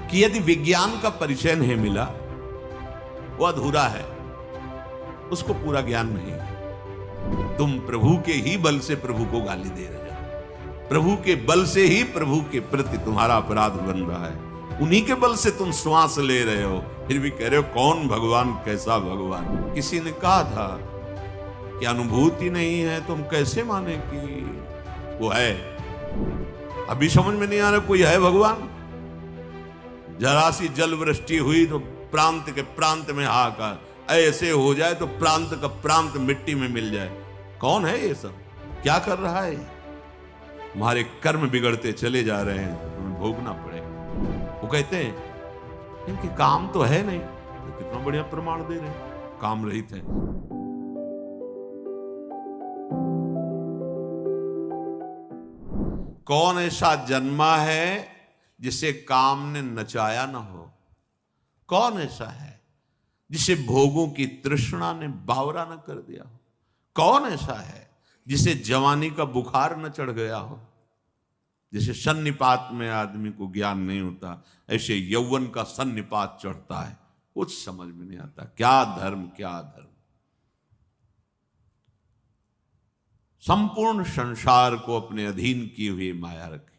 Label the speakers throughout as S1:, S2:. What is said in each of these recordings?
S1: कि यदि विज्ञान का परिचय नहीं मिला वो अधूरा है, उसको पूरा ज्ञान नहीं है। तुम प्रभु के ही बल से प्रभु को गाली दे रहे हो, प्रभु के बल से ही प्रभु के प्रति तुम्हारा अपराध बन रहा है, उन्हीं के बल से तुम श्वास ले रहे हो, फिर भी कह रहे हो कौन भगवान, कैसा भगवान। किसी ने कहा था कि अनुभूति नहीं है तो हम कैसे माने कि वो है। अभी समझ में नहीं आ रहा कोई है भगवान। जरा सी जल वृष्टि हुई तो प्रांत के प्रांत में हाहाकार, ऐसे हो जाए तो प्रांत का प्रांत मिट्टी में मिल जाए। कौन है ये सब, क्या कर रहा है? हमारे कर्म बिगड़ते चले जा रहे हैं, हमें भोगना पड़ेगा। वो कहते हैं इनके काम तो है नहीं, तो कितना बढ़िया प्रमाण दे रहे हैं, काम रहित है। कौन ऐसा जन्मा है जिसे काम ने नचाया ना हो? कौन ऐसा है जिसे भोगों की तृष्णा ने बावरा न कर दिया हो? कौन ऐसा है जिसे जवानी का बुखार न चढ़ गया हो? जैसे सन्निपात में आदमी को ज्ञान नहीं होता, ऐसे यौवन का सन्निपात चढ़ता है, कुछ समझ में नहीं आता। क्या धर्म, क्या धर्म। संपूर्ण संसार को अपने अधीन किए हुए माया रखे।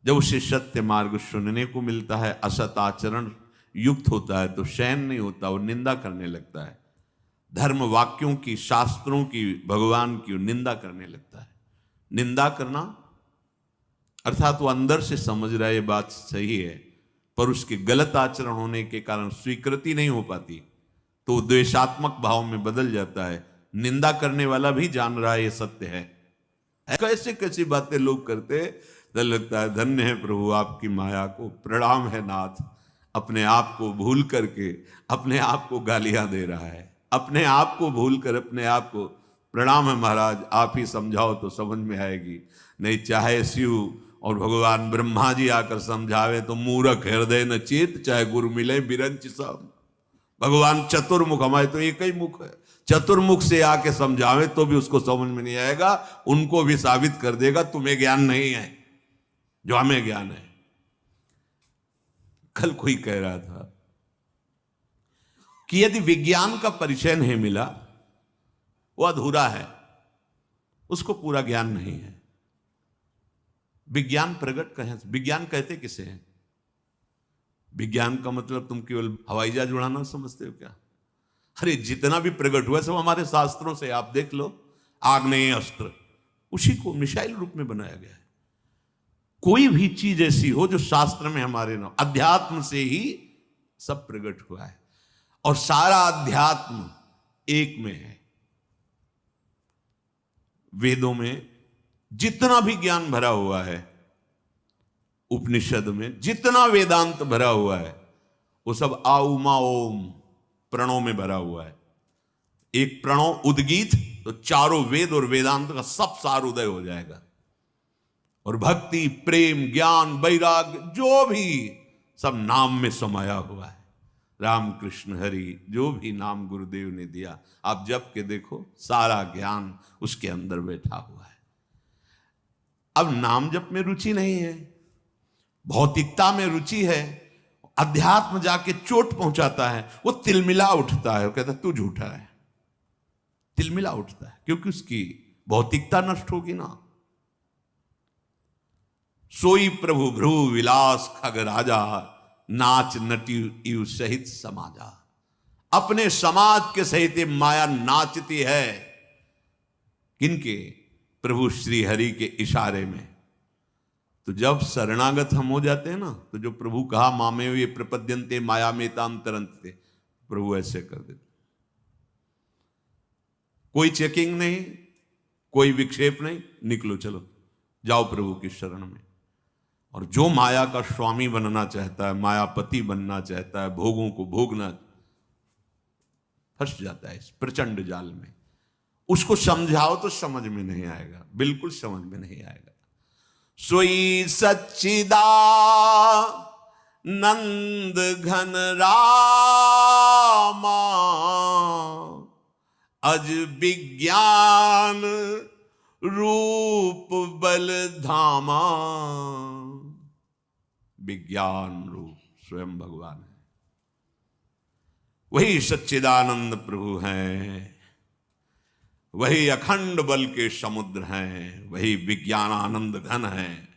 S1: जब उसे सत्य मार्ग सुनने को मिलता है, असत आचरण युक्त होता है तो शयन नहीं होता, वो निंदा करने लगता है। धर्म वाक्यों की, शास्त्रों की, भगवान की निंदा करने लगता है। निंदा करना अर्थात वो अंदर से समझ रहा है ये बात सही है, पर उसके गलत आचरण होने के कारण स्वीकृति नहीं हो पाती तो द्वेषात्मक भाव में बदल जाता है। निंदा करने वाला भी जान रहा है ये सत्य है। कैसे कैसी बातें लोग करते, तो लगता है धन्य है प्रभु आपकी माया को, प्रणाम है नाथ। अपने आप को भूल करके अपने आप को गालियां दे रहा है, अपने आप को भूल कर अपने आप को, प्रणाम है महाराज, आप ही समझाओ तो समझ में आएगी, नहीं चाहे शिव और भगवान ब्रह्मा जी आकर समझावे तो मूर्ख हृदय न चेत, चाहे गुरु मिले बिरंच सब। भगवान चतुर्मुख, हमारे तो एक ही मुख है, चतुर्मुख से आके समझावे तो भी उसको समझ में नहीं आएगा, उनको भी साबित कर देगा तुम्हें ज्ञान नहीं है जो हमें ज्ञान है। कल कोई कह रहा था कि यदि विज्ञान का परिचय नहीं मिला वो अधूरा है, उसको पूरा ज्ञान नहीं है। विज्ञान प्रकट कहें, विज्ञान कहते किसे हैं? विज्ञान का मतलब तुम केवल हवाई जहाज उड़ाना समझते हो क्या? अरे जितना भी प्रकट हुआ सब हमारे शास्त्रों से, आप देख लो, आग्नेय अस्त्र उसी को मिसाइल रूप में बनाया गया है। कोई भी चीज ऐसी हो जो शास्त्र में हमारे न, अध्यात्म से ही सब प्रकट हुआ है और सारा अध्यात्म एक में है। वेदों में जितना भी ज्ञान भरा हुआ है, उपनिषद में जितना वेदांत भरा हुआ है, वो सब आउमा ओम प्रणव में भरा हुआ है। एक प्रणव उद्गीत तो चारों वेद और वेदांत का सब सार उदय हो जाएगा। और भक्ति, प्रेम, ज्ञान, वैराग्य जो भी सब नाम में समाया हुआ है। राम कृष्ण हरि जो भी नाम गुरुदेव ने दिया, आप जप के देखो, सारा ज्ञान उसके अंदर बैठा हुआ है। अब नाम जप में रुचि नहीं है, भौतिकता में रुचि है, अध्यात्म जाके चोट पहुंचाता है, वो तिलमिला उठता है, वो कहता है तू झूठा है, तिलमिला उठता है, क्योंकि उसकी भौतिकता नष्ट होगी ना। सोई प्रभु भ्रू विलास खग राजा, नाच नटी इव सहित समाजा। अपने समाज के सहित माया नाचती है, किनके? प्रभु श्री हरि के इशारे में। तो जब शरणागत हम हो जाते हैं ना, तो जो प्रभु कहा मामे ये प्रपद्यन्ते माया में ताम तरंते, प्रभु ऐसे कर देते, कोई चेकिंग नहीं, कोई विक्षेप नहीं, निकलो चलो जाओ प्रभु की शरण में। और जो माया का स्वामी बनना चाहता है, मायापति बनना चाहता है, भोगों को भोगना, फंस जाता है इस प्रचंड जाल में। उसको समझाओ तो समझ में नहीं आएगा, बिल्कुल समझ में नहीं आएगा। सोई सच्चिदा नंद घन रामा, अज विज्ञान रूप बल धामा। विज्ञान रूप स्वयं भगवान है। वही सच्चिदानंद प्रभु हैं, वही अखंड बल के समुद्र हैं, वही विज्ञानानंद घन हैं।